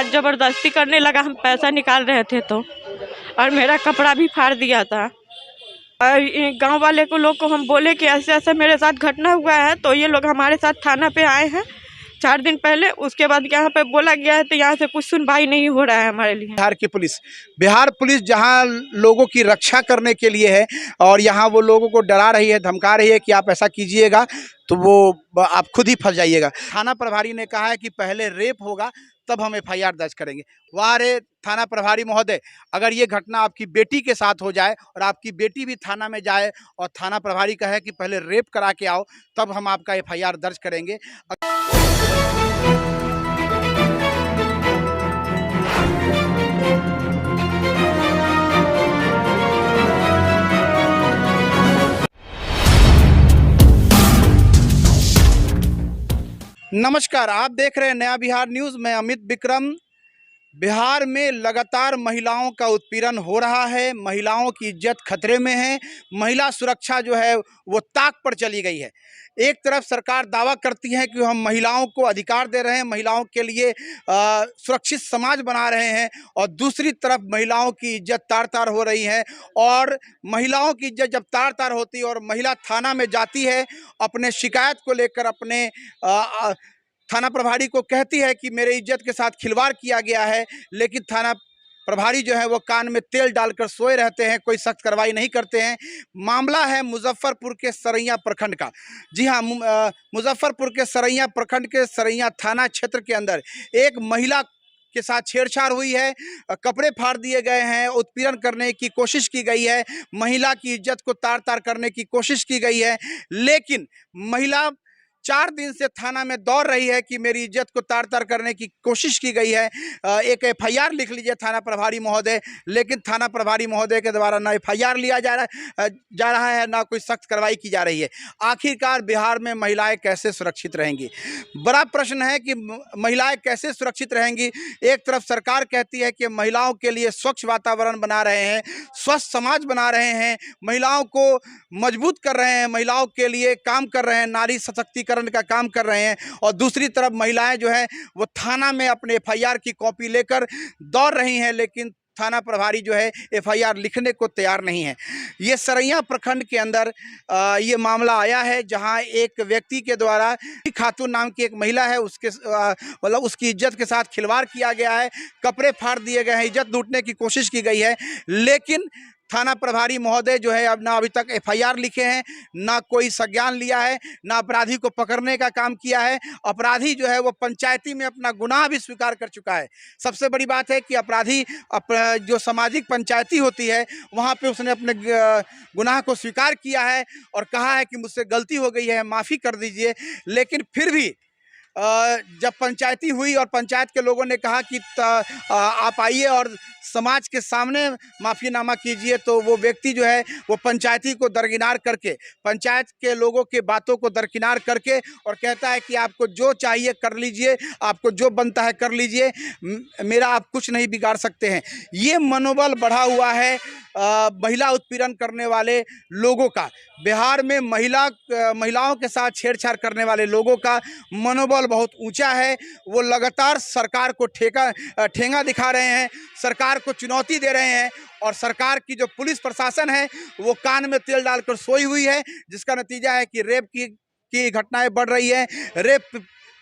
साथ ज़बरदस्ती करने लगा। हम पैसा निकाल रहे थे तो, और मेरा कपड़ा भी फाड़ दिया था। और गांव वाले को लोग को हम बोले कि ऐसे ऐसे मेरे साथ घटना हुआ है, तो ये लोग हमारे साथ थाना पे आए हैं 4 दिन पहले। उसके बाद यहाँ पे बोला गया है, तो यहाँ से कुछ सुनवाई नहीं हो रहा है हमारे लिए। बिहार पुलिस जहां लोगों की रक्षा करने के लिए है और यहां वो लोगों को डरा रही है, धमका रही है कि आप ऐसा कीजिएगा तो वो आप खुद ही फंस जाइएगा। थाना प्रभारी ने कहा है कि पहले रेप होगा तब हम एफआईआर दर्ज करेंगे। वाह रे थाना प्रभारी महोदय, अगर ये घटना आपकी बेटी के साथ हो जाए और आपकी बेटी भी थाना में जाए और थाना प्रभारी कहे कि पहले रेप करा के आओ तब हम आपका एफआईआर दर्ज करेंगे। नमस्कार, आप देख रहे हैं नया बिहार न्यूज़। मैं अमित विक्रम। बिहार में लगातार महिलाओं का उत्पीड़न हो रहा है, महिलाओं की इज्जत खतरे में है, महिला सुरक्षा जो है वो ताक पर चली गई है। एक तरफ सरकार दावा करती है कि हम महिलाओं को अधिकार दे रहे हैं, महिलाओं के लिए सुरक्षित समाज बना रहे हैं, और दूसरी तरफ महिलाओं की इज्जत तार तार हो रही है। और महिलाओं की इज्जत जब तार तार होती है और महिला थाना में जाती है अपने शिकायत को लेकर, अपने थाना प्रभारी को कहती है कि मेरे इज्जत के साथ खिलवाड़ किया गया है, लेकिन थाना प्रभारी जो है वो कान में तेल डालकर सोए रहते हैं, कोई सख्त कार्रवाई नहीं करते हैं। मामला है मुजफ्फरपुर के सरैया प्रखंड का। जी हाँ, मुजफ्फरपुर के सरैया प्रखंड के सरैया थाना क्षेत्र के अंदर एक महिला के साथ छेड़छाड़ हुई है, कपड़े फाड़ दिए गए हैं, उत्पीड़न करने की कोशिश की गई है, महिला की इज्जत को तार तार करने की कोशिश की गई है। लेकिन महिला 4 दिन से थाना में दौड़ रही है कि मेरी इज्जत को तार तार करने की कोशिश की गई है। एक एफआईआर लिख लीजिए थाना प्रभारी महोदय, लेकिन थाना प्रभारी महोदय के द्वारा ना एफआईआर लिया जा रहा है, ना कोई सख्त कार्रवाई की जा रही है। आखिरकार बिहार में महिलाएं कैसे सुरक्षित रहेंगी? बड़ा प्रश्न है कि महिलाएं कैसे सुरक्षित रहेंगी। एक तरफ सरकार कहती है कि महिलाओं के लिए स्वच्छ वातावरण बना रहे हैं, स्वस्थ समाज बना रहे हैं, महिलाओं को मजबूत कर रहे हैं, महिलाओं के लिए काम कर रहे हैं, नारी सशक्तिकरण का काम कर रहे हैं, और दूसरी तरफ महिलाएं जो है वो थाना में अपने एफआईआर की कॉपी लेकर दौड़ रही हैं, लेकिन थाना प्रभारी जो है एफआईआर लिखने को तैयार नहीं है। ये सरैया प्रखंड के अंदर ये मामला आया है, जहां एक व्यक्ति के द्वारा खातून नाम की एक महिला है, उसके मतलब उसकी इज्जत के साथ खिलवाड़ किया गया है, कपड़े फाड़ दिए गए हैं, इज्जत लूटने की कोशिश की गई है। लेकिन थाना प्रभारी महोदय जो है अब ना अभी तक एफआईआर लिखे हैं, ना कोई संज्ञान लिया है, ना अपराधी को पकड़ने का काम किया है। अपराधी जो है वो पंचायती में अपना गुनाह भी स्वीकार कर चुका है। सबसे बड़ी बात है कि अपराधी जो सामाजिक पंचायती होती है वहाँ पे उसने अपने गुनाह को स्वीकार किया है और कहा है कि मुझसे गलती हो गई है, माफ़ी कर दीजिए। लेकिन फिर भी जब पंचायती हुई और पंचायत के लोगों ने कहा कि आप आइए और समाज के सामने माफ़ीनामा कीजिए, तो वो व्यक्ति जो है वो पंचायती को दरकिनार करके, पंचायत के लोगों के बातों को दरकिनार करके और कहता है कि आपको जो चाहिए कर लीजिए, आपको जो बनता है कर लीजिए, मेरा आप कुछ नहीं बिगाड़ सकते हैं। ये मनोबल बढ़ा हुआ है महिला उत्पीड़न करने वाले लोगों का। बिहार में महिलाओं के साथ छेड़छाड़ करने वाले लोगों का मनोबल बहुत ऊंचा है। वो लगातार सरकार को ठेंगा दिखा रहे हैं, सरकार को चुनौती दे रहे हैं, और सरकार की जो पुलिस प्रशासन है वो कान में तेल डालकर सोई हुई है, जिसका नतीजा है कि रेप की घटनाएं बढ़ रही है।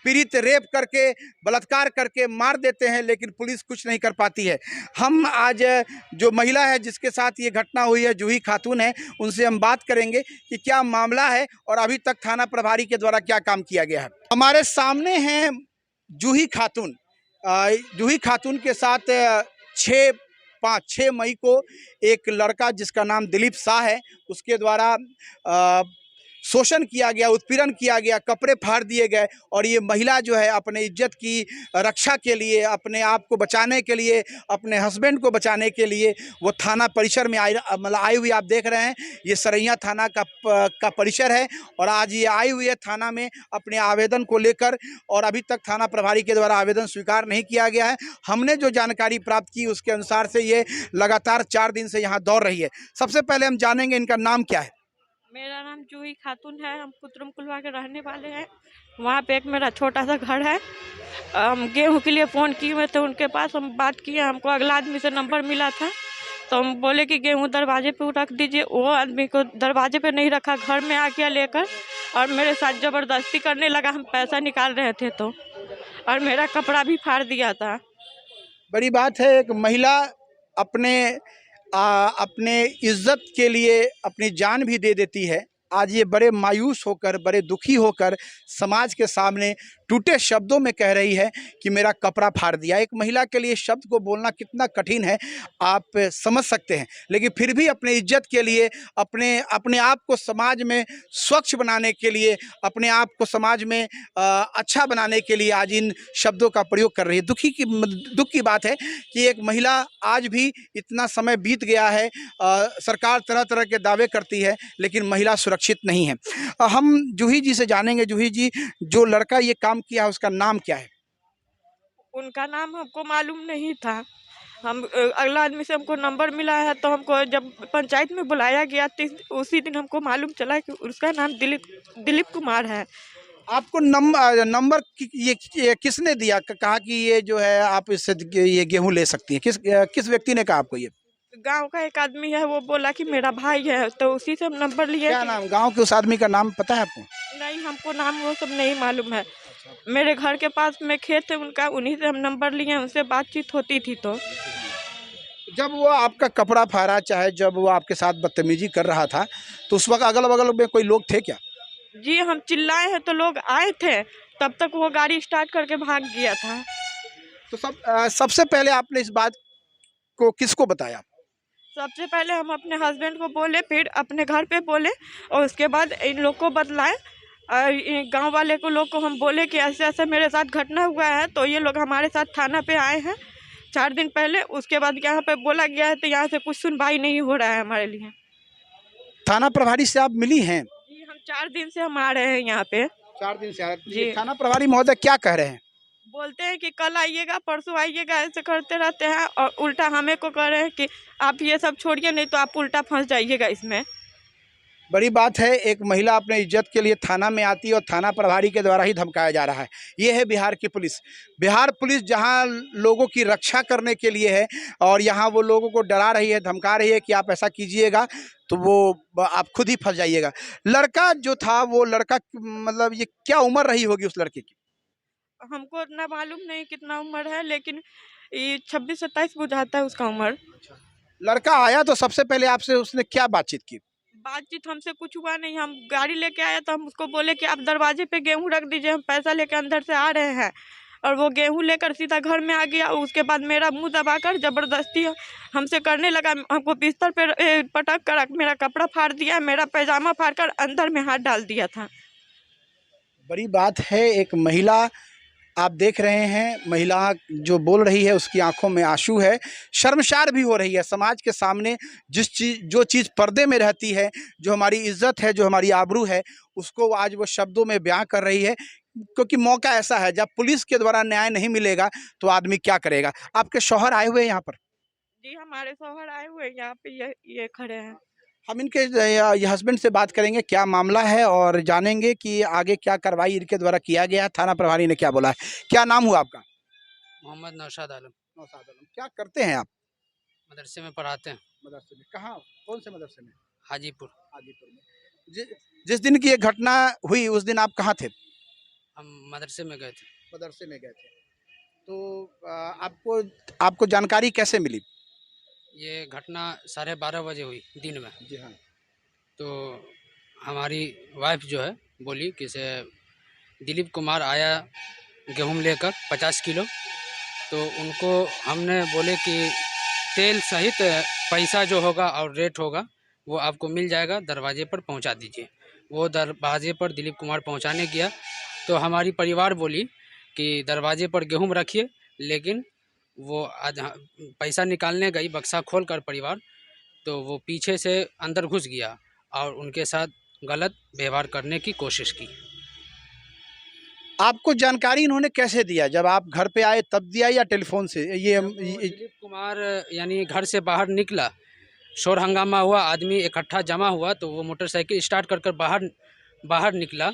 पीड़ित रेप करके, बलात्कार करके मार देते हैं, लेकिन पुलिस कुछ नहीं कर पाती है। हम आज जो महिला है जिसके साथ ये घटना हुई है, जूही खातून है, उनसे हम बात करेंगे कि क्या मामला है और अभी तक थाना प्रभारी के द्वारा क्या काम किया गया है। हमारे सामने हैं जूही खातून। जूही खातून के साथ 6 मई को एक लड़का जिसका नाम दिलीप शाह है, उसके द्वारा शोषण किया गया, उत्पीड़न किया गया, कपड़े फाड़ दिए गए, और ये महिला जो है अपने इज्जत की रक्षा के लिए, अपने आप को बचाने के लिए, अपने हस्बैंड को बचाने के लिए वो थाना परिसर में आई हुई। आप देख रहे हैं ये सरैया थाना का परिसर है, और आज ये आई हुई है थाना में अपने आवेदन को लेकर, और अभी तक थाना प्रभारी के द्वारा आवेदन स्वीकार नहीं किया गया है। हमने जो जानकारी प्राप्त की उसके अनुसार से ये लगातार 4 दिन से यहाँ दौड़ रही है। सबसे पहले हम जानेंगे इनका नाम क्या है। मेरा नाम जूही खातून है। हम कुतरुम कुलवा के रहने वाले हैं। वहाँ पे एक मेरा छोटा सा घर है। हम गेहूँ के लिए फ़ोन किए हुए थे उनके पास, हम बात किए, हमको अगला आदमी से नंबर मिला था, तो हम बोले कि गेहूँ दरवाजे पे रख दीजिए। वो आदमी को दरवाजे पे नहीं रखा, घर में आ गया लेकर और मेरे साथ ज़बरदस्ती करने लगा। हम पैसा निकाल रहे थे तो, और मेरा कपड़ा भी फाड़ दिया था। बड़ी बात है, एक महिला अपने अपने इज्जत के लिए अपनी जान भी दे देती है। आज ये बड़े मायूस होकर, बड़े दुखी होकर समाज के सामने टूटे शब्दों में कह रही है कि मेरा कपड़ा फाड़ दिया। एक महिला के लिए शब्द को बोलना कितना कठिन है आप समझ सकते हैं, लेकिन फिर भी अपने इज्जत के लिए, अपने आप को समाज में स्वच्छ बनाने के लिए, अपने आप को समाज में अच्छा बनाने के लिए आज इन शब्दों का प्रयोग कर रही है। दुख की बात है कि एक महिला, आज भी इतना समय बीत गया है, सरकार तरह तरह के दावे करती है लेकिन महिला सुरक्षित नहीं है। हम जूही जी से जानेंगे। जूही जी, जो लड़का ये काम किया है उसका नाम क्या है? उनका नाम हमको मालूम नहीं था। हम अगला आदमी से हमको नंबर मिला है, तो हमको जब पंचायत में बुलाया गया उसी दिन हमको मालूम चला कि उसका नाम दिलीप कुमार है। आपको नंबर ये किसने दिया? कहा कि ये जो है आप इससे ये गेहूं ले सकती हैं? किस व्यक्ति ने कहा आपको? ये गांव का एक आदमी है, वो बोला कि मेरा भाई है, तो उसी से हम नंबर लिए। क्या नाम? गांव के उस आदमी का नाम पता है आपको? नहीं, हमको नाम वो सब नहीं मालूम है। मेरे घर के पास में खेत है उनका, उन्हीं से हम नंबर लिए, उनसे बातचीत होती थी। तो जब वो आपका कपड़ा फाड़ा, चाहे जब वो आपके साथ बदतमीजी कर रहा था, तो उस वक्त अगल बगल में कोई लोग थे क्या? जी, हम चिल्लाए हैं तो लोग आए थे, तब तक वो गाड़ी स्टार्ट करके भाग गया था। तो सबसे पहले आपने इस बात को किसको बताया? सबसे पहले हम अपने हस्बैंड को बोले, फिर अपने घर पे बोले, और उसके बाद इन लोग को बतलाए। गांव वाले को लोग को हम बोले कि ऐसे ऐसे मेरे साथ घटना हुआ है, तो ये लोग हमारे साथ थाना पे आए हैं 4 दिन पहले। उसके बाद यहाँ पे बोला गया है, तो यहाँ से कुछ सुनवाई नहीं हो रहा है हमारे लिए। थाना प्रभारी से आप मिली हैं? जी, हम 4 दिन से हम आ रहे हैं यहाँ पे। 4 दिन से जी। थाना प्रभारी महोदय क्या कह रहे हैं? बोलते हैं कि कल आइएगा, परसों आइएगा, ऐसे करते रहते हैं, और उल्टा हमें को कह रहे हैं कि आप ये सब छोड़िए, नहीं तो आप उल्टा फंस जाइएगा इसमें। बड़ी बात है, एक महिला अपने इज्जत के लिए थाना में आती है और थाना प्रभारी के द्वारा ही धमकाया जा रहा है। ये है बिहार की पुलिस। बिहार पुलिस जहां लोगों की रक्षा करने के लिए है और यहां वो लोगों को डरा रही है, धमका रही है कि आप ऐसा कीजिएगा तो वो आप खुद ही फंस जाइएगा। लड़का जो था, वो लड़का मतलब ये क्या उम्र रही होगी उस लड़के की? हमको इतना मालूम नहीं कितना उम्र है, लेकिन ये 26-27 बुझाता है उसका उम्र। लड़का आया तो सबसे पहले आपसे उसने क्या बातचीत की? बातचीत हमसे कुछ हुआ नहीं। हम गाड़ी लेके आया तो हम उसको बोले कि आप दरवाजे पे गेहूं रख दीजिए, हम पैसा लेके अंदर से आ रहे हैं, और वो गेहूं लेकर सीधा घर में आ गया। उसके बाद मेरा मुंह दबाकर ज़बरदस्ती हमसे करने लगा। हमको बिस्तर पे पटक कर मेरा कपड़ा फाड़ दिया, मेरा पैजामा फाड़ कर अंदर में हाथ डाल दिया था। बड़ी बात है, एक महिला आप देख रहे हैं, महिला जो बोल रही है उसकी आंखों में आंसू है, शर्मसार भी हो रही है। समाज के सामने जो चीज़ पर्दे में रहती है, जो हमारी इज्जत है, जो हमारी आबरू है, उसको आज वो शब्दों में बयां कर रही है। क्योंकि मौका ऐसा है, जब पुलिस के द्वारा न्याय नहीं मिलेगा तो आदमी क्या करेगा। आपके शौहर आए हुए हैं यहाँ पर? जी, हमारे शौहर आए हुए हैं यहाँ पे, ये खड़े हैं। हम इनके ये हस्बैंड से बात करेंगे क्या मामला है और जानेंगे कि आगे क्या कार्रवाई इनके द्वारा किया गया है, थाना प्रभारी ने क्या बोला है। क्या नाम हुआ आपका? मोहम्मद नौशाद आलम। नौशाद आलम। क्या करते हैं आप? मदरसे में पढ़ाते हैं। मदरसे में? कहाँ, कौन से मदरसे में? हाजीपुर। हाजीपुर में। जिस दिन की ये घटना हुई उस दिन आप कहाँ थे? हम मदरसे में गए थे। मदरसे में गए थे। तो आपको जानकारी कैसे मिली? ये घटना 12:30 बजे हुई दिन में। जी हाँ। तो हमारी वाइफ जो है बोली कि से दिलीप कुमार आया गेहूं लेकर 50 किलो। तो उनको हमने बोले कि तेल सहित पैसा जो होगा और रेट होगा वो आपको मिल जाएगा, दरवाजे पर पहुंचा दीजिए। वो दरवाजे पर दिलीप कुमार पहुंचाने गया तो हमारी परिवार बोली कि दरवाजे पर गेहूं रखिए, लेकिन वो पैसा निकालने गई बक्सा खोलकर परिवार, तो वो पीछे से अंदर घुस गया और उनके साथ गलत व्यवहार करने की कोशिश की। आपको जानकारी इन्होंने कैसे दिया? जब आप घर पे आए तब दिया या टेलीफोन से? ये दिलीप कुमार यानी घर से बाहर निकला, शोर हंगामा हुआ, आदमी इकट्ठा जमा हुआ, तो वो मोटरसाइकिल स्टार्ट कर बाहर निकला।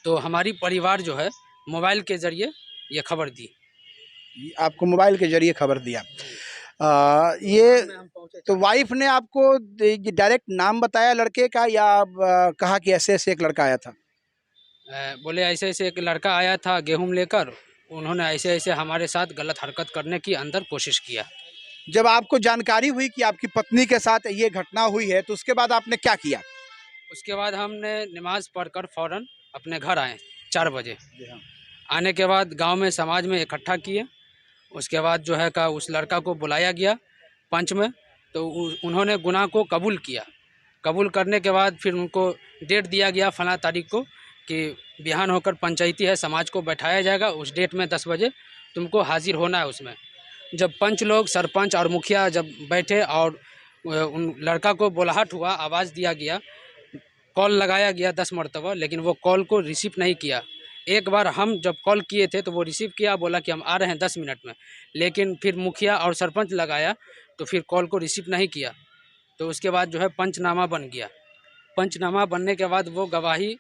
तो हमारी परिवार जो है मोबाइल के ज़रिए ये खबर दी। आपको मोबाइल के जरिए खबर दिया। ये तो वाइफ ने आपको डायरेक्ट नाम बताया लड़के का, या कहा कि ऐसे ऐसे एक लड़का आया था? बोले ऐसे ऐसे एक लड़का आया था गेहूं लेकर, उन्होंने ऐसे ऐसे हमारे साथ गलत हरकत करने की अंदर कोशिश किया। जब आपको जानकारी हुई कि आपकी पत्नी के साथ ये घटना हुई है तो उसके बाद आपने क्या किया? उसके बाद हमने नमाज़ पढ़कर फ़ौरन अपने घर आए 4 बजे। आने के बाद गांव में समाज में इकट्ठा किए। उसके बाद जो है का उस लड़का को बुलाया गया पंच में, तो उन्होंने गुनाह को कबूल किया। कबूल करने के बाद फिर उनको डेट दिया गया फला तारीख को कि बिहान होकर पंचायती है, समाज को बैठाया जाएगा, उस डेट में 10 बजे तुमको हाजिर होना है उसमें। जब पंच लोग, सरपंच और मुखिया जब बैठे और उन लड़का को बुलाहट हुआ, आवाज़ दिया गया, कॉल लगाया गया 10 मरतबा, लेकिन वो कॉल को रिसीव नहीं किया। एक बार हम जब कॉल किए थे तो वो रिसीव किया, बोला कि हम आ रहे हैं 10 मिनट में, लेकिन फिर मुखिया और सरपंच लगाया तो फिर कॉल को रिसीव नहीं किया। तो उसके बाद जो है पंचनामा बन गया। पंचनामा बनने के बाद वो गवाही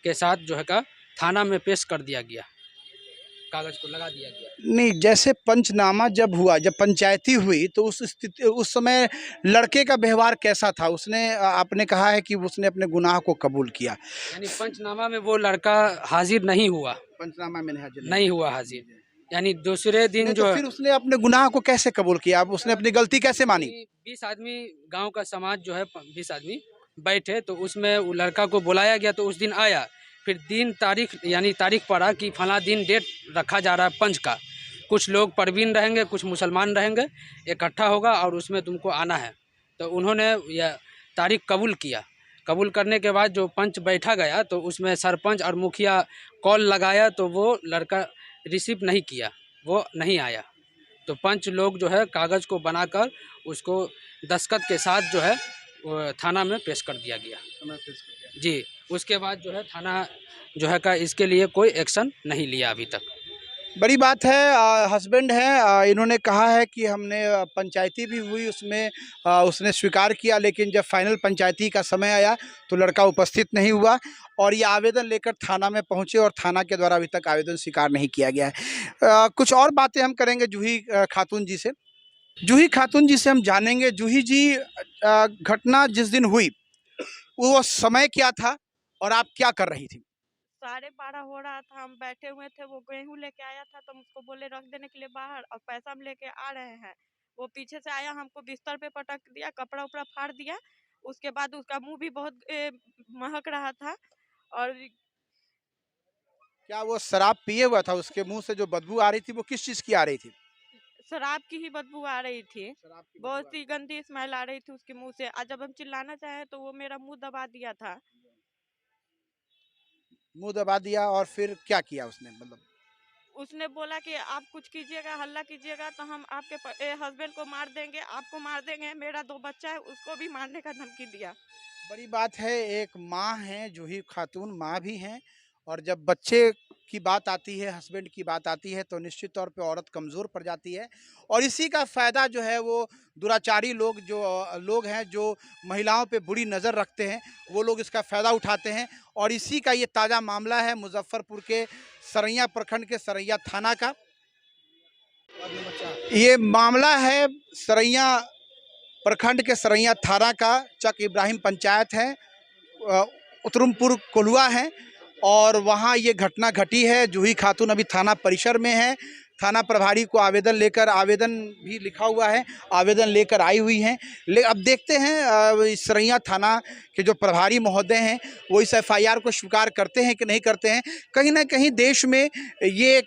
के साथ जो है का थाना में पेश कर दिया गया, कागज़ को लगा दिया गया। नहीं, जैसे पंचनामा जब हुआ, जब पंचायती हुई, तो उस स्थिति, उस समय लड़के का व्यवहार कैसा था? उसने, आपने कहा है कि उसने अपने गुनाह को कबूल किया, यानी पंचनामा में वो लड़का हाजिर नहीं हुआ। पंचनामा में नहीं हुआ हाजिर, यानी दूसरे दिन नहीं, जो तो फिर उसने अपने गुनाह को कैसे कबूल किया? अब उसने अपनी गलती कैसे मानी? 20 आदमी गांव का समाज जो है 20 आदमी बैठे, तो उसमें वो लड़का को बुलाया गया, तो उस दिन आया। फिर दिन तारीख यानी तारीख पड़ा कि फला दिन डेट रखा जा रहा है पंच का, कुछ लोग परवीन रहेंगे, कुछ मुसलमान रहेंगे, इकट्ठा होगा और उसमें तुमको आना है। तो उन्होंने यह तारीख कबूल किया। कबूल करने के बाद जो पंच बैठा गया तो उसमें सरपंच और मुखिया कॉल लगाया, तो वो लड़का रिसीव नहीं किया, वो नहीं आया। तो पंच लोग जो है कागज़ को बनाकर उसको दस्तखत के साथ जो है वो थाना में पेश कर दिया गया। जी, उसके बाद जो है थाना जो है का इसके लिए कोई एक्शन नहीं लिया अभी तक। बड़ी बात है। हस्बैंड हैं, इन्होंने कहा है कि हमने पंचायती भी हुई, उसमें उसने स्वीकार किया, लेकिन जब फाइनल पंचायती का समय आया तो लड़का उपस्थित नहीं हुआ और ये आवेदन लेकर थाना में पहुंचे और थाना के द्वारा अभी तक आवेदन स्वीकार नहीं किया गया है। कुछ और बातें हम करेंगे जूही खातून जी से। जूही खातून जी से हम जानेंगे, जूही जी, घटना जिस दिन हुई वो समय क्या था और आप क्या कर रही थी? 12:30 हो रहा था, हम बैठे हुए थे, वो गेहूं लेके आया था तो हम उसको बोले रख देने के लिए बाहर, और पैसा हम लेके आ रहे हैं। वो पीछे से आया, हमको बिस्तर पे पटक दिया, कपड़ा उपड़ा फाड़ दिया। उसके बाद उसका मुंह भी बहुत महक रहा था। और क्या वो शराब पिए हुआ था? उसके मुंह से जो बदबू आ रही थी वो किस चीज़ की आ रही थी? शराब की ही बदबू आ रही थी, बहुत ही गंदी स्मेल आ रही थी उसके मुंह से। आज जब हम चिल्लाना चाहे तो वो मेरा मुंह दबा दिया था। मुंह दबा दिया और फिर क्या किया उसने? मतलब उसने बोला कि आप कुछ कीजिएगा, हल्ला कीजिएगा तो हम आपके हस्बैंड को मार देंगे, आपको मार देंगे, मेरा 2 बच्चा है उसको भी मारने का धमकी दिया। बड़ी बात है, एक माँ हैं, जूही खातून माँ भी हैं, और जब बच्चे की बात आती है, हस्बैंड की बात आती है, तो निश्चित तौर पे औरत कमज़ोर पड़ जाती है। और इसी का फ़ायदा जो है वो दुराचारी लोग, जो लोग हैं जो महिलाओं पे बुरी नज़र रखते हैं, वो लोग इसका फ़ायदा उठाते हैं। और इसी का ये ताज़ा मामला है मुजफ्फरपुर के सरैया प्रखंड के सरैया थाना का। ये मामला है सरैया प्रखंड के सरैया थाना का, चक इब्राहिम पंचायत है, उतरमपुर कोल्हुआ है, और वहाँ ये घटना घटी है। जूही खातून अभी थाना परिसर में है। थाना प्रभारी को आवेदन भी लिखा हुआ है, आवेदन लेकर आई हुई हैं। अब देखते हैं सरैया थाना के जो प्रभारी महोदय हैं वो इस एफआईआर को स्वीकार करते हैं कि नहीं करते हैं। कहीं ना कहीं देश में ये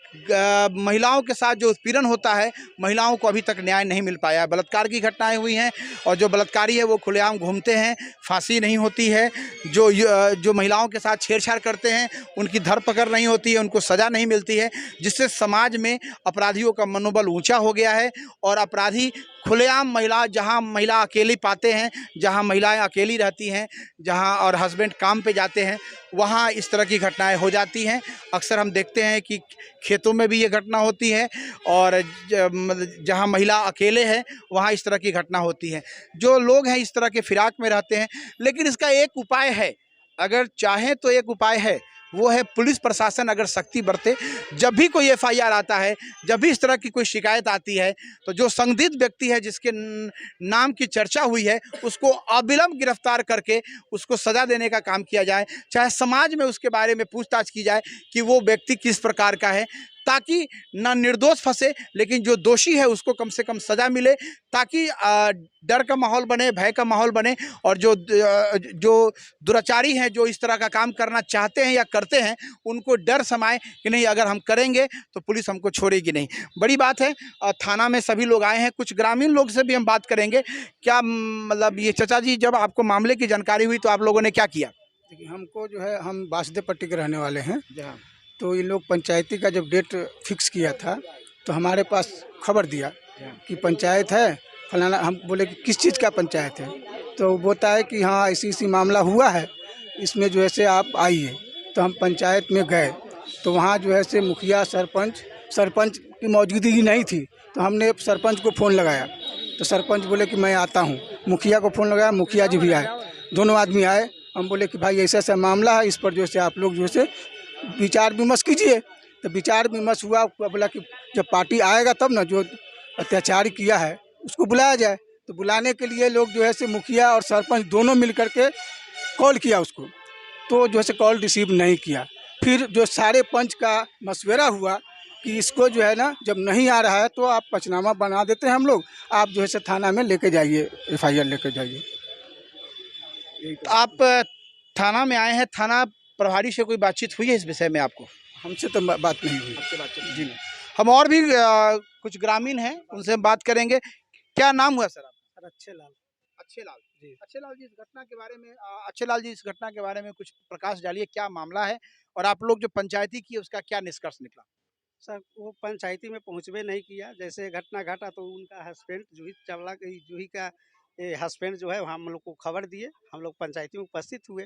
महिलाओं के साथ जो उत्पीड़न होता है, महिलाओं को अभी तक न्याय नहीं मिल पाया है। बलात्कार की घटनाएं हुई हैं और जो बलात्कारी है वो खुलेआम घूमते हैं, फांसी नहीं होती है। जो महिलाओं के साथ छेड़छाड़ करते हैं उनकी धरपकड़ नहीं होती है, उनको सज़ा नहीं मिलती है, जिससे समाज में अपराधियों का मनोबल ऊंचा हो गया है। और अपराधी खुलेआम जहां महिला अकेली पाते हैं, जहां महिलाएं अकेली रहती हैं, जहां और हस्बैंड काम पे जाते हैं, वहां इस तरह की घटनाएं हो जाती हैं। अक्सर हम देखते हैं कि खेतों में भी ये घटना होती है, और जहां महिला अकेले हैं वहां इस तरह की घटना होती है। जो लोग हैं इस तरह के फिराक में रहते हैं, लेकिन इसका एक उपाय है, अगर चाहें तो एक उपाय है। वो है पुलिस प्रशासन अगर सख्ती बरते। जब भी कोई एफआईआर आता है, जब भी इस तरह की कोई शिकायत आती है, तो जो संदिग्ध व्यक्ति है जिसके नाम की चर्चा हुई है उसको अविलंब गिरफ्तार करके उसको सजा देने का काम किया जाए। चाहे समाज में उसके बारे में पूछताछ की जाए कि वो व्यक्ति किस प्रकार का है, ताकि ना निर्दोष फंसे लेकिन जो दोषी है उसको कम से कम सजा मिले, ताकि डर का माहौल बने, भय का माहौल बने, और जो दुराचारी हैं, जो इस तरह का काम करना चाहते हैं या करते हैं, उनको डर समाए कि नहीं अगर हम करेंगे तो पुलिस हमको छोड़ेगी नहीं। बड़ी बात है। थाना में सभी लोग आए हैं, कुछ ग्रामीण लोग से भी हम बात करेंगे। क्या मतलब ये चाचा जी, जब आपको मामले की जानकारी हुई तो आप लोगों ने क्या किया? देखिए, हमको जो है, हम बासुदेव पट्टी के रहने वाले हैं, तो ये लोग पंचायती का जब डेट फिक्स किया था तो हमारे पास खबर दिया कि पंचायत है फलाना। हम बोले कि किस चीज़ का पंचायत है, तो वो बोलता है कि हाँ ऐसी मामला हुआ है, इसमें जो है से आप आइए। तो हम पंचायत में गए तो वहाँ जो है से मुखिया सरपंच की मौजूदगी नहीं थी, तो हमने सरपंच को फ़ोन लगाया तो सरपंच बोले कि मैं आता हूँ। मुखिया को फ़ोन लगाया, मुखिया जी भी आए, दोनों आदमी आए। हम बोले कि भाई ऐसा मामला है, इस पर जो है से आप लोग जो है से विचार विमर्श कीजिए। तो विचार विमर्श हुआ, बोला कि जब पार्टी आएगा तब ना जो अत्याचार किया है उसको बुलाया जाए। तो बुलाने के लिए लोग जो है से मुखिया और सरपंच दोनों मिल करके कॉल किया उसको, तो जो है से कॉल रिसीव नहीं किया। फिर जो सारे पंच का मशवरा हुआ कि इसको जो है ना, जब नहीं आ रहा है तो आप पंचनामा बना देते हैं हम लोग, आप जो है से थाना में लेके जाइए, एफआईआर लेके जाइए। आप थाना में आए हैं, थाना प्रभारी से कोई बातचीत हुई है इस विषय में आपको? हमसे तो बात नहीं हुई। आपसे बातचीत जी नहीं। हम और भी कुछ ग्रामीण हैं, उनसे हम बात करेंगे। क्या नाम हुआ सर आपका? अच्छे लाल जी। अच्छे लाल जी, इस घटना के बारे में अच्छे लाल जी, इस घटना के बारे में कुछ प्रकाश डालिए। क्या मामला है और आप लोग जो पंचायती की उसका क्या निष्कर्ष निकला? सर, वो पंचायती में पहुंचबे नहीं किया। जैसे घटना घटा तो उनका हस्बैंड जूही का हस्बैंड जो है हम लोग को खबर दिए, हम लोग पंचायती में उपस्थित हुए।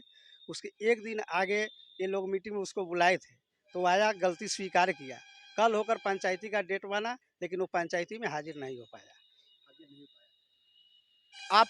उसके एक दिन आगे ये लोग मीटिंग में उसको बुलाए थे, तो आया, गलती स्वीकार किया। कल होकर पंचायती का डेट बना, लेकिन वो पंचायती में हाजिर नहीं हो पाया। आप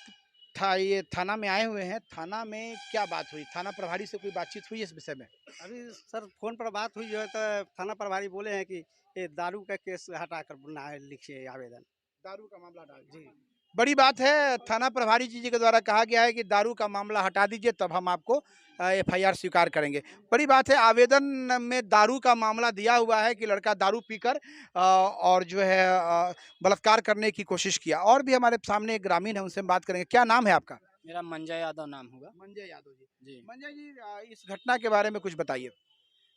ये थाना में आए हुए हैं, थाना में क्या बात हुई? थाना प्रभारी से कोई बातचीत हुई इस विषय में? अभी सर फ़ोन पर बात हुई है, तो थाना प्रभारी बोले हैं कि ये दारू का केस हटाकर लिखिए आवेदन। दारू का मामला डाल जी। बड़ी बात है। थाना प्रभारी जी के द्वारा कहा गया है कि दारू का मामला हटा दीजिए, तब हम आपको एफआईआर स्वीकार करेंगे। बड़ी बात है। आवेदन में दारू का मामला दिया हुआ है कि लड़का दारू पीकर और जो है बलात्कार करने की कोशिश किया। और भी हमारे सामने एक ग्रामीण है, उनसे हम बात करेंगे। क्या नाम है आपका? मेरा मंजय यादव नाम होगा। मंजय यादव जी। जी। मंजय जी, इस घटना के बारे में कुछ बताइए।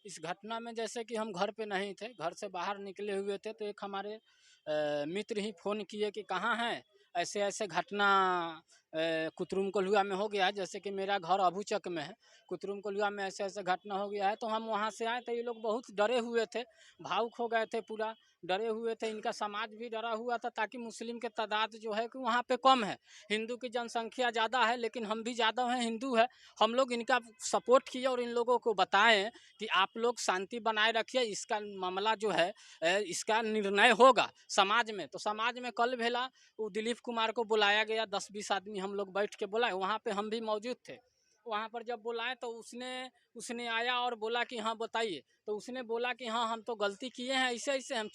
इस घटना में जैसे कि हम घर पे नहीं थे, घर से बाहर निकले हुए थे, तो एक हमारे मित्र ही फ़ोन किए कि कहाँ हैं, ऐसे ऐसे घटना कुतरुम कोल्हुआ में हो गया है। जैसे कि मेरा घर अबूचक में है, कुतरुम कोल्हुआ में ऐसे ऐसे घटना हो गया है। तो हम वहाँ से आए तो ये लोग बहुत डरे हुए थे, भावुक हो गए थे, पूरा डरे हुए थे। इनका समाज भी डरा हुआ था, ताकि मुस्लिम के तादाद जो है कि वहाँ पे कम है, हिंदू की जनसंख्या ज़्यादा है, लेकिन हम भी ज़्यादा हैं, हिंदू है। हम लोग इनका सपोर्ट किए और इन लोगों को बताएं कि आप लोग शांति बनाए रखिए, इसका मामला जो है इसका निर्णय होगा समाज में। तो समाज में कल भेला, वो दिलीप कुमार को बुलाया गया, 10-20 आदमी हम लोग बैठ के बुलाए, वहाँ पे हम भी मौजूद थे। वहाँ पर जब बुलाए तो उसने आया और बोला कि हाँ बताइए। तो उसने बोला कि हाँ हम तो गलती किए हैं, ऐसे ऐसे हम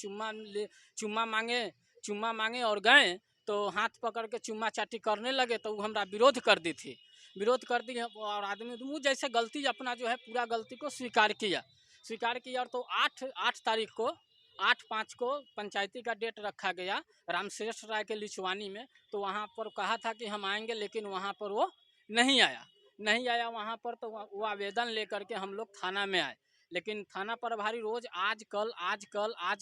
चुम्मा मांगे और गए, तो हाथ पकड़ के चुम्मा चाटी करने लगे, तो वो हमरा विरोध कर दी थी, और आदमी मुँह जैसे गलती अपना जो है पूरा गलती को स्वीकार किया। और तो 8/5 को पंचायती का डेट रखा गया रामश्रेष्ठ राय के लिचवानी में। तो वहाँ पर कहा था कि हम आएंगे, लेकिन वहाँ पर वो नहीं आया वहाँ पर। तो वो आवेदन लेकर के हम लोग थाना में आए, लेकिन थाना प्रभारी रोज़ आज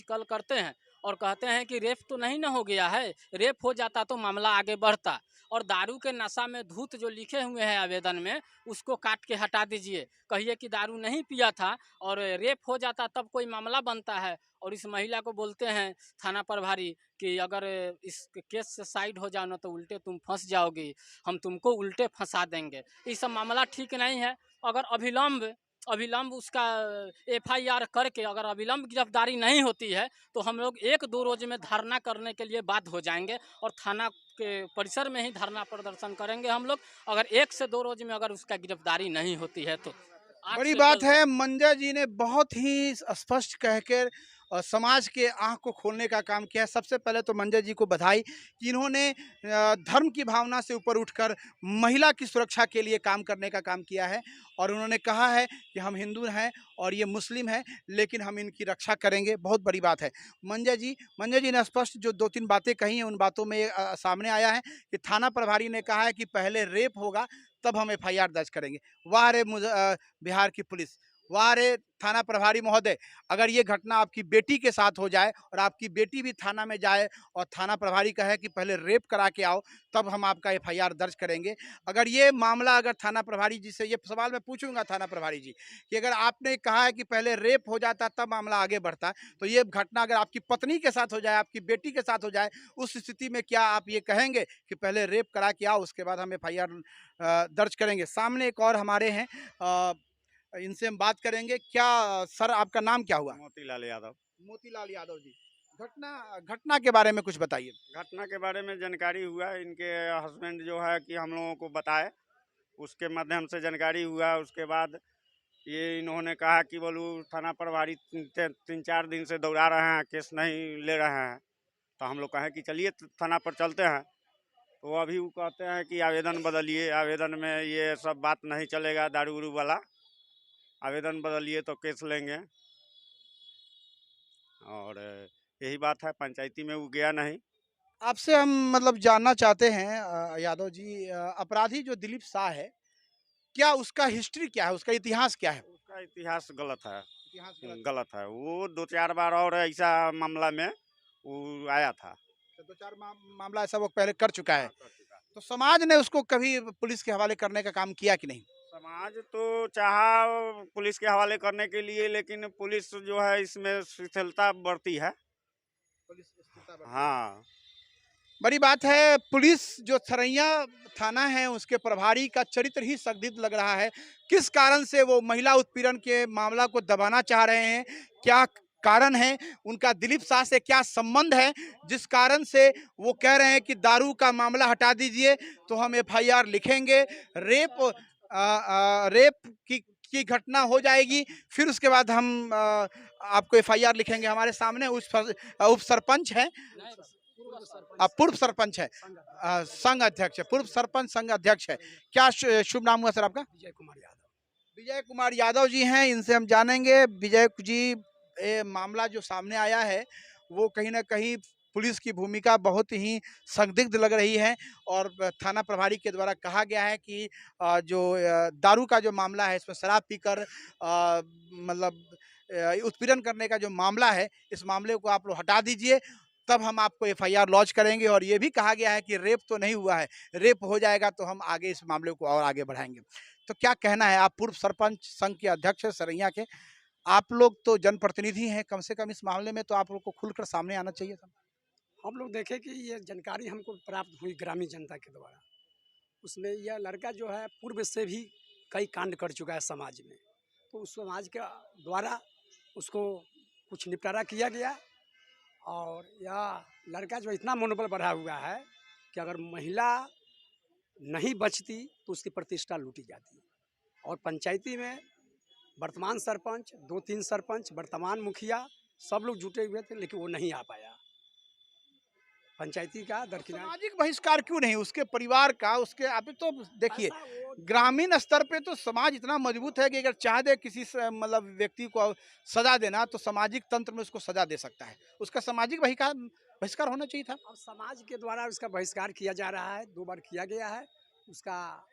कल करते हैं और कहते हैं कि रेप तो नहीं ना हो गया है, रेप हो जाता तो मामला आगे बढ़ता। और दारू के नशा में धूत जो लिखे हुए हैं आवेदन में, उसको काट के हटा दीजिए, कहिए कि दारू नहीं पिया था और रेप हो जाता तब कोई मामला बनता है। और इस महिला को बोलते हैं थाना प्रभारी कि अगर इस केस से साइड हो जाओ ना तो उल्टे तुम फंस जाओगी, हम तुमको उल्टे फंसा देंगे। ये सब मामला ठीक नहीं है। अगर अविलंब उसका एफआईआर करके अगर अविलंब गिरफ्तारी नहीं होती है तो हम लोग 1-2 रोज में धरना करने के लिए बाध्य हो जाएंगे और थाना के परिसर में ही धरना प्रदर्शन करेंगे हम लोग, अगर 1 से 2 रोज में अगर उसका गिरफ्तारी नहीं होती है तो। बड़ी बात है, मंजा जी ने बहुत ही स्पष्ट कहकर समाज के आंख को खोलने का काम किया है। सबसे पहले तो मंजा जी को बधाई कि इन्होंने धर्म की भावना से ऊपर उठकर महिला की सुरक्षा के लिए काम करने का काम किया है और उन्होंने कहा है कि हम हिंदू हैं और ये मुस्लिम हैं, लेकिन हम इनकी रक्षा करेंगे। बहुत बड़ी बात है। मंजा जी ने स्पष्ट जो 2-3 बातें कही हैं, उन बातों में सामने आया है कि थाना प्रभारी ने कहा है कि पहले रेप होगा तब हम एफआईआर दर्ज करेंगे। वाह रे बिहार की पुलिस, वाह रे थाना प्रभारी महोदय, अगर ये घटना आपकी बेटी के साथ हो जाए और आपकी बेटी भी थाना में जाए और थाना प्रभारी कहे कि पहले रेप करा के आओ तब हम आपका एफआईआर दर्ज करेंगे। अगर ये मामला अगर थाना प्रभारी जी से ये सवाल मैं पूछूंगा थाना प्रभारी जी कि अगर आपने कहा है कि पहले रेप हो जाता तब मामला आगे बढ़ता, तो ये घटना अगर आपकी पत्नी के साथ हो जाए, आपकी बेटी के साथ हो जाए, उस स्थिति में क्या आप ये कहेंगे कि पहले रेप करा के आओ उसके बाद हम एफआईआर दर्ज करेंगे? सामने एक और हमारे हैं, इनसे हम बात करेंगे। क्या सर आपका नाम क्या हुआ? मोतीलाल यादव। मोतीलाल यादव जी, घटना के बारे में कुछ बताइए। घटना के बारे में जानकारी हुआ, इनके हस्बैंड जो है कि हम लोगों को बताए, उसके माध्यम से जानकारी हुआ। उसके बाद ये इन्होंने कहा कि बोलू थाना प्रभारी 3-4 दिन से दौड़ा रहे हैं, केस नहीं ले रहे हैं। तो हम लोग कहें कि चलिए थाना पर चलते हैं। तो अभी वो कहते हैं कि आवेदन बदलिए, आवेदन में ये सब बात नहीं चलेगा, दारू उरू वाला आवेदन बदलिए तो केस लेंगे। और यही बात है, पंचायती में वो गया नहीं। आपसे हम मतलब जानना चाहते हैं यादव जी, अपराधी जो दिलीप शाह है, क्या उसका हिस्ट्री क्या है, उसका इतिहास क्या है? उसका इतिहास गलत है, इतिहास गलत है। वो 2-4 बार और ऐसा मामला में वो आया था। 2-4 मामला ऐसा वो पहले कर चुका है। तो समाज ने उसको कभी पुलिस के हवाले करने का काम किया कि नहीं? समाज तो चाहा पुलिस के हवाले करने के लिए, लेकिन पुलिस जो है इसमें शिथिलता बढ़ती है। हाँ, बड़ी बात है, पुलिस जो सरैया थाना है उसके प्रभारी का चरित्र ही संदिग्ध लग रहा है। किस कारण से वो महिला उत्पीड़न के मामला को दबाना चाह रहे हैं, क्या कारण है, उनका दिलीप शाह से क्या संबंध है जिस कारण से वो कह रहे हैं कि दारू का मामला हटा दीजिए तो हम एफआईआर लिखेंगे, रेप की घटना हो जाएगी, फिर उसके बाद हम आपको एफआईआर लिखेंगे। हमारे सामने उप सरपंच है, पूर्व सरपंच है, संघ अध्यक्ष है, पूर्व सरपंच संघ अध्यक्ष है। क्या शुभ नाम हुआ सर आपका? विजय कुमार यादव। विजय कुमार यादव जी हैं, इनसे हम जानेंगे। विजय जी, ये मामला जो सामने आया है वो कहीं ना कहीं पुलिस की भूमिका बहुत ही संदिग्ध लग रही है और थाना प्रभारी के द्वारा कहा गया है कि जो दारू का जो मामला है, इसमें शराब पीकर मतलब उत्पीड़न करने का जो मामला है, इस मामले को आप लोग हटा दीजिए तब हम आपको एफआईआर लॉन्च करेंगे। और ये भी कहा गया है कि रेप तो नहीं हुआ है, रेप हो जाएगा तो हम आगे इस मामले को और आगे बढ़ाएंगे। तो क्या कहना है, आप पूर्व सरपंच संघ के अध्यक्ष हैं सरैया के, आप लोग तो जनप्रतिनिधि हैं, कम से कम इस मामले में तो आप लोग को खुलकर सामने आना चाहिए था। हम लोग देखें कि ये जानकारी हमको प्राप्त हुई ग्रामीण जनता के द्वारा, उसमें यह लड़का जो है पूर्व से भी कई कांड कर चुका है समाज में, तो उस समाज के द्वारा उसको कुछ निपटारा किया गया। और यह लड़का जो इतना मनोबल बढ़ा हुआ है कि अगर महिला नहीं बचती तो उसकी प्रतिष्ठा लूटी जाती। और पंचायती में वर्तमान सरपंच, 2-3 सरपंच, वर्तमान मुखिया सब लोग जुटे हुए थे, लेकिन वो नहीं आ पाया। पंचायती का दरकिनार सामाजिक बहिष्कार क्यों नहीं, उसके परिवार का, उसके आप तो देखिए ग्रामीण स्तर पे तो समाज इतना मजबूत है कि अगर चाह दे किसी मतलब व्यक्ति को सजा देना तो सामाजिक तंत्र में उसको सजा दे सकता है। उसका सामाजिक बहिष्कार होना चाहिए था। अब समाज के द्वारा उसका बहिष्कार किया जा रहा है, 2 बार किया गया है। उसका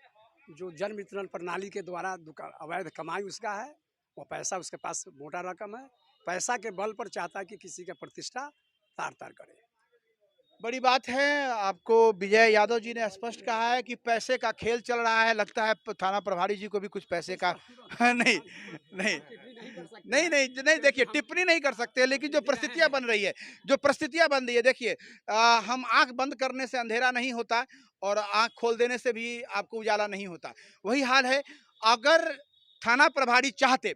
जो जन्म वितरण प्रणाली के द्वारा अवैध कमाई उसका है, वो पैसा उसके पास मोटा रकम है, पैसा के बल पर चाहता है कि किसी का प्रतिष्ठा तार तार करे। बड़ी बात है, आपको विजय यादव जी ने स्पष्ट कहा है कि पैसे का खेल चल रहा है। लगता है थाना प्रभारी जी को भी कुछ पैसे का नहीं नहीं नहीं नहीं नहीं देखिए, टिप्पणी नहीं कर सकते, लेकिन जो परिस्थितियां बन रही है, देखिए हम आंख बंद करने से अंधेरा नहीं होता और आंख खोल देने से भी आपको उजाला नहीं होता। वही हाल है, अगर थाना प्रभारी चाहते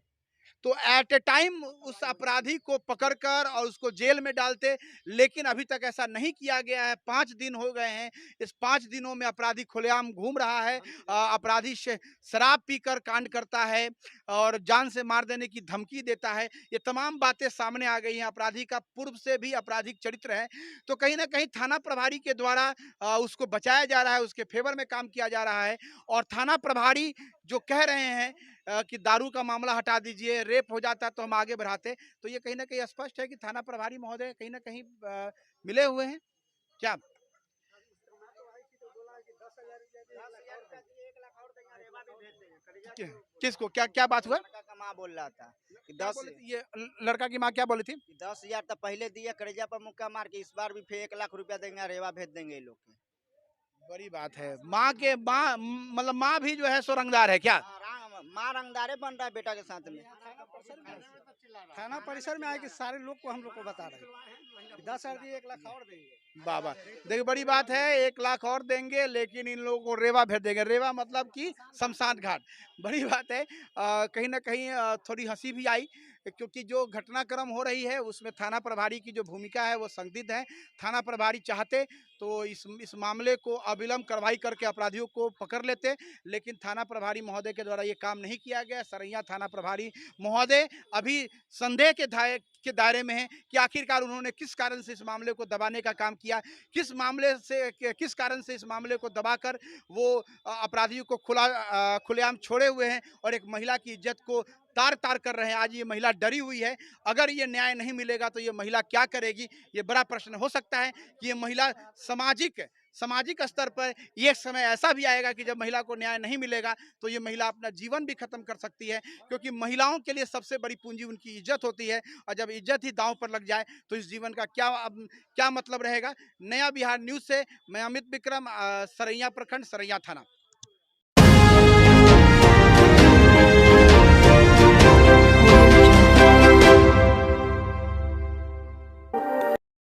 तो एट ए टाइम उस अपराधी को पकड़कर और उसको जेल में डालते, लेकिन अभी तक ऐसा नहीं किया गया है। 5 दिन हो गए हैं, इस 5 दिनों में अपराधी खुलेआम घूम रहा है। अपराधी शराब पीकर कांड करता है और जान से मार देने की धमकी देता है। ये तमाम बातें सामने आ गई हैं। अपराधी का पूर्व से भी आपराधिक चरित्र है, तो कहीं ना कहीं थाना प्रभारी के द्वारा उसको बचाया जा रहा है, उसके फेवर में काम किया जा रहा है। और थाना प्रभारी जो कह रहे हैं कि दारू का मामला हटा दीजिए, रेप हो जाता तो हम आगे बढ़ाते, तो ये कहीं ना कहीं स्पष्ट है कि थाना प्रभारी महोदय कहीं ना कहीं मिले हुए हैं क्या? किसको क्या क्या बात हुआ? लड़का का माँ बोल रहा था कि क्या 10 बोले थे? ये लड़का की माँ क्या बोली थी? 10,000 तो पहले दिए, करेजा पर मुक्का मार के इस बार भी फिर 1 लाख रुपया देंगे, रेवा भेज देंगे ये लोग के। बड़ी बात है। माँ मतलब माँ भी जो है सो रंगदार है क्या? माँ रंगदारे बन रहा है बेटा के साथ में। थाना परिसर में आए कि सारे लोग को हम लोग को बता रहे हैं 10,000 दिए, 1 लाख और देंगे। बाबा देखिए, बड़ी बात है, 1 लाख और देंगे, लेकिन इन लोगों को रेवा भेज देंगे। रेवा मतलब कि शमशान घाट। बड़ी बात है। कहीं ना कहीं थोड़ी हंसी भी आई, क्योंकि जो घटनाक्रम हो रही है उसमें थाना प्रभारी की जो भूमिका है वो संदिग्ध है। थाना प्रभारी चाहते तो इस मामले को अविलंब कार्रवाई करके अपराधियों को पकड़ लेते, लेकिन थाना प्रभारी महोदय के द्वारा ये काम नहीं किया गया। सरैया थाना प्रभारी महोदय अभी संदेह के दायरे में है कि आखिरकार उन्होंने किस कारण से इस मामले को दबाने का काम किया, किस कारण से इस मामले को दबाकर वो अपराधियों को खुलेआम छोड़े हुए हैं और एक महिला की इज्जत को तार तार कर रहे हैं। आज ये महिला डरी हुई है। अगर ये न्याय नहीं मिलेगा तो ये महिला क्या करेगी, ये बड़ा प्रश्न हो सकता है कि ये महिला सामाजिक स्तर पर एक समय ऐसा भी आएगा कि जब महिला को न्याय नहीं मिलेगा तो ये महिला अपना जीवन भी खत्म कर सकती है, क्योंकि महिलाओं के लिए सबसे बड़ी पूंजी उनकी इज्जत होती है। और जब इज्जत ही दांव पर लग जाए तो इस जीवन का क्या मतलब रहेगा। नया बिहार न्यूज़ से मैं अमित विक्रम, सरैया प्रखंड, सरैया थाना।